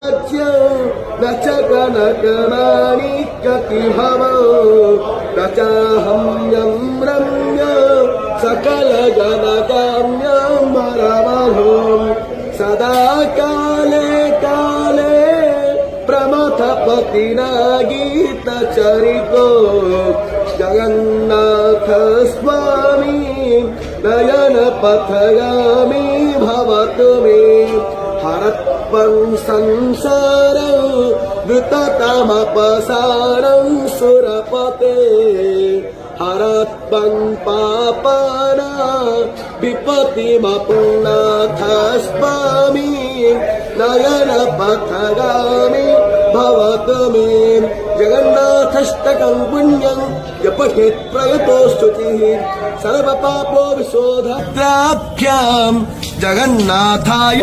न च कनकमाणिक्यतिभवो न चाहम्यं रम्य सकलजनकाम्यमरमहो सदा काले काले प्रमथपतिना गीतचरितो जगन्नाथ स्वामी नयनपथगामी भवतु मे हरत्वं संसारं वृततमपसारं सुरपते हरत्वं पापना विपतिमपुनाथ स्वामी नयनपथगामी भवतु मे जगन्नाथष्टकं पुण्यं यपठेत् प्रयतो स्तुतिः सर्वपापो विशोधत्राभ्यां जगन्नाथाय